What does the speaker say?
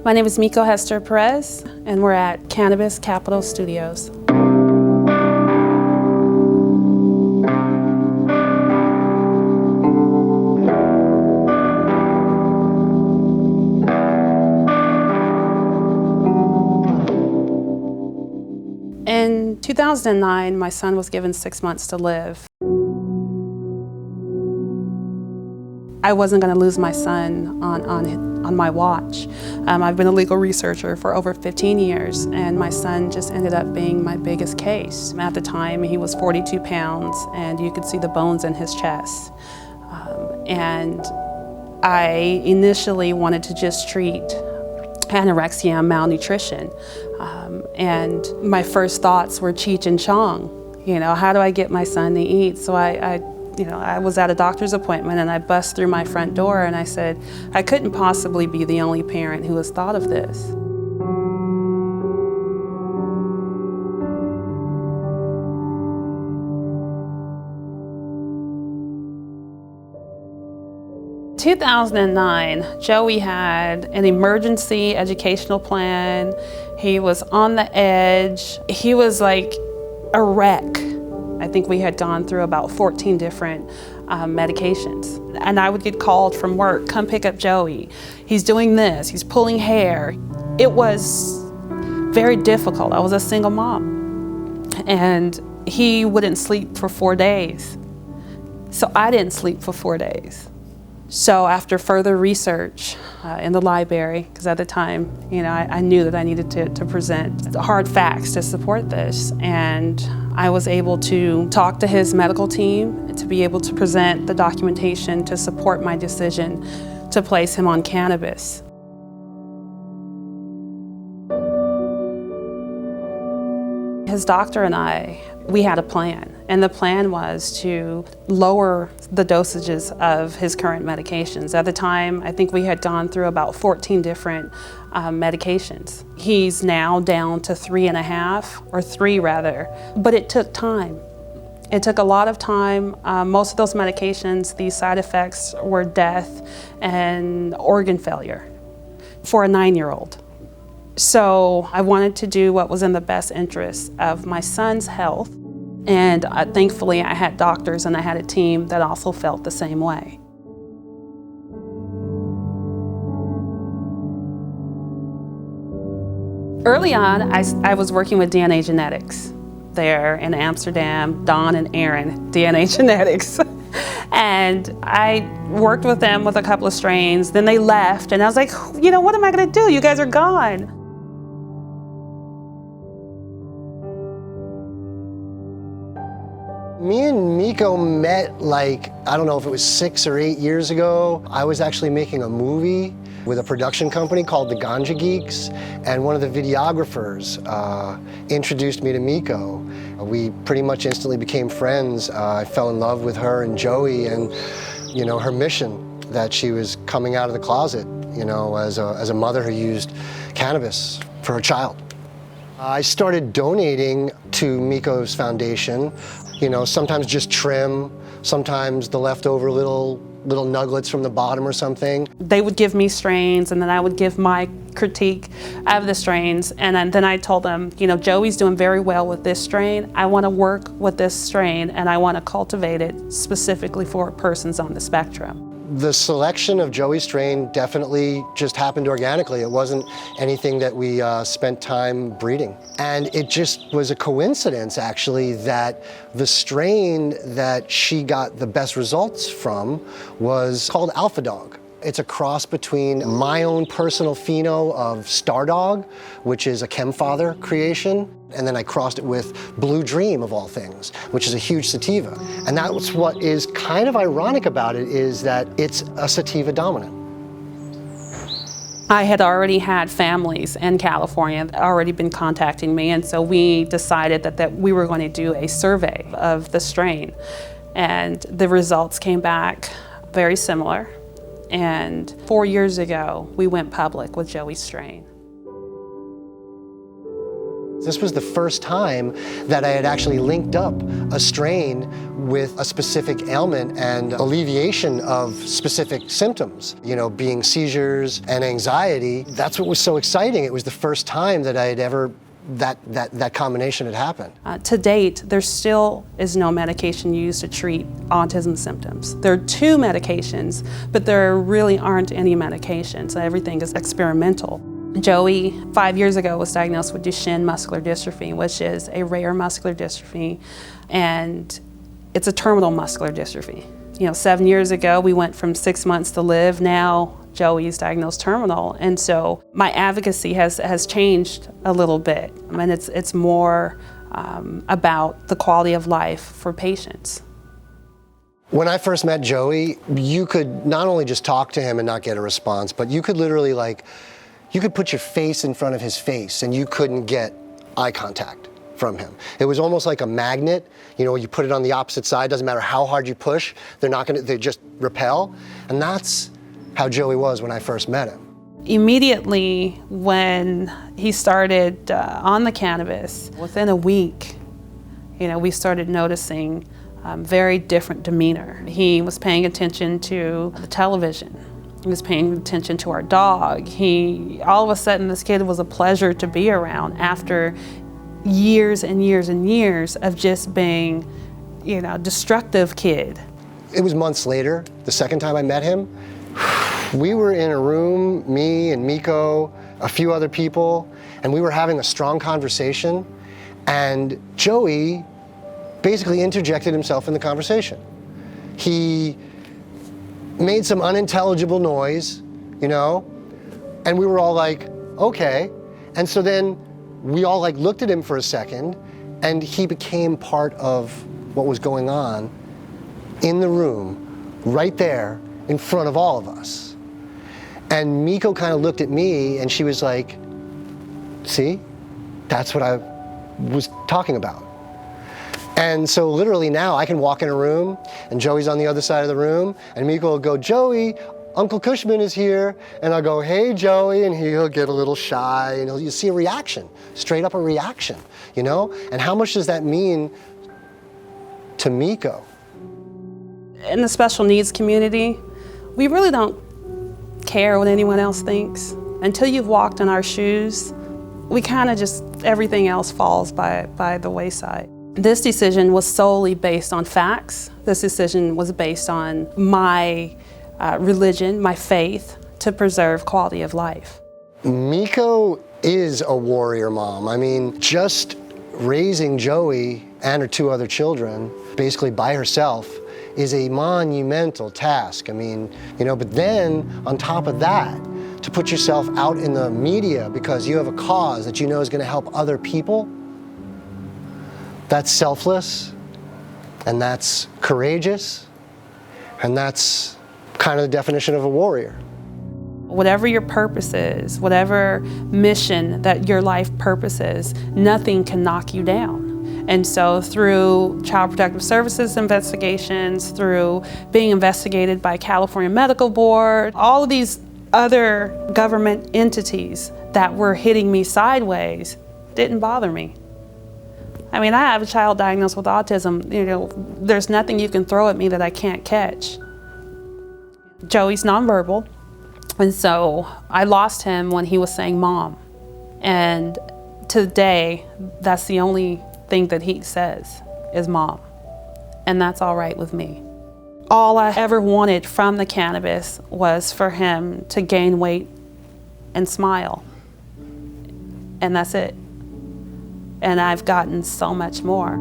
My name is Mieko Perez, and we're at Cannabis Capitol Studios. In 2009, my son was given 6 months to live. I wasn't going to lose my son on my watch. I've been a legal researcher for over 15 years, and my son just ended up being my biggest case. At the time, he was 42 pounds, and you could see the bones in his chest. And I initially wanted to just treat anorexia and malnutrition. And my first thoughts were Cheech and Chong. You know, how do I get my son to eat? So I was at a doctor's appointment and I bust through my front door and I said, I couldn't possibly be the only parent who has thought of this. In 2009, Joey had an emergency educational plan. He was on the edge. He was like a wreck. I think we had gone through about 14 different medications. And I would get called from work, come pick up Joey. He's doing this, he's pulling hair. It was very difficult. I was a single mom. And he wouldn't sleep for 4 days. So I didn't sleep for 4 days. So after further research in the library, because at the time, I knew that I needed to present hard facts to support this, and I was able to talk to his medical team to be able to present the documentation to support my decision to place him on cannabis. His doctor and we had a plan, and the plan was to lower the dosages of his current medications. At the time, I think we had gone through about 14 different medications. He's now down to 3.5, or 3 rather, but it took time. It took a lot of time. Most of those medications, the side effects were death and organ failure for a 9-year-old. So I wanted to do what was in the best interest of my son's health, and thankfully I had doctors and I had a team that also felt the same way. Early on, I was working with DNA Genetics there in Amsterdam, Don and Aaron, DNA Genetics. And I worked with them with a couple of strains, then they left, and I was like, what am I gonna do? You guys are gone. Me and Mieko met I don't know if it was 6 or 8 years ago. I was actually making a movie with a production company called The Ganja Geeks, and one of the videographers introduced me to Mieko. We pretty much instantly became friends. I fell in love with her and Joey and her mission that she was coming out of the closet, as a mother who used cannabis for her child. I started donating to Mieko's foundation. Sometimes just trim, sometimes the leftover little nuggets from the bottom or something. They would give me strains, and then I would give my critique of the strains, and then I told them, Joey's doing very well with this strain. I want to work with this strain, and I want to cultivate it specifically for persons on the spectrum. The selection of Joey's strain definitely just happened organically. It wasn't anything that we spent time breeding. And it just was a coincidence, actually, that the strain that she got the best results from was called Alpha Dog. It's a cross between my own personal pheno of Star Dog, which is a Chemfather creation, and then I crossed it with Blue Dream, of all things, which is a huge sativa. And that's what is kind of ironic about it, is that it's a sativa dominant. I had already had families in California that already been contacting me, and so we decided that we were going to do a survey of the strain. And the results came back very similar. And 4 years ago, we went public with Joey's strain. This was the first time that I had actually linked up a strain with a specific ailment and alleviation of specific symptoms, you know, being seizures and anxiety. That's what was so exciting. It was the first time that I had ever that combination had happened. To date, there still is no medication used to treat autism symptoms. There are 2 medications, but there really aren't any medications. Everything is experimental. Joey, 5 years ago, was diagnosed with Duchenne muscular dystrophy, which is a rare muscular dystrophy, and it's a terminal muscular dystrophy. You know, 7 years ago, we went from 6 months to live. Now, Joey's diagnosed terminal, and so my advocacy has changed a little bit, and it's more about the quality of life for patients. When I first met Joey, you could not only just talk to him and not get a response, but you could literally you could put your face in front of his face and you couldn't get eye contact from him. It was almost like a magnet. You know, you put it on the opposite side, doesn't matter how hard you push, they just repel, and that's how Joey was when I first met him. Immediately when he started on the cannabis, within a week, you know, we started noticing very different demeanor. He was paying attention to the television. He was paying attention to our dog. All of a sudden, this kid was a pleasure to be around after years and years and years of just being, you know, destructive kid. It was months later, the second time I met him. We were in a room, me and Mieko, a few other people, and we were having a strong conversation, and Joey basically interjected himself in the conversation. He made some unintelligible noise, you know, and we were all like, okay. And so then we all looked at him for a second, and he became part of what was going on in the room, right there, in front of all of us. And Mieko kind of looked at me and she was like, see, that's what I was talking about. And so literally now I can walk in a room and Joey's on the other side of the room and Mieko will go, Joey, Uncle Cushman is here. And I'll go, hey, Joey, and he'll get a little shy and you'll see a reaction, straight up a reaction, you know? And how much does that mean to Mieko? In the special needs community, we really don't care what anyone else thinks. Until you've walked in our shoes, we kind of just, everything else falls by the wayside. This decision was solely based on facts. This decision was based on my religion, my faith, to preserve quality of life. Mieko is a warrior mom. I mean, just raising Joey and her 2 other children, basically by herself, is a monumental task. I mean, you know, but then on top of that, to put yourself out in the media because you have a cause that you know is going to help other people, that's selfless, and that's courageous, and that's kind of the definition of a warrior. Whatever your purpose is, whatever mission that your life purpose is, nothing can knock you down. And so through Child Protective Services investigations, through being investigated by California Medical Board, all of these other government entities that were hitting me sideways didn't bother me. I mean, I have a child diagnosed with autism. You know, there's nothing you can throw at me that I can't catch. Joey's nonverbal, and so I lost him when he was saying mom. And today, that's the only thing that he says is mom, and that's all right with me. All I ever wanted from the cannabis was for him to gain weight and smile, and that's it. And I've gotten so much more.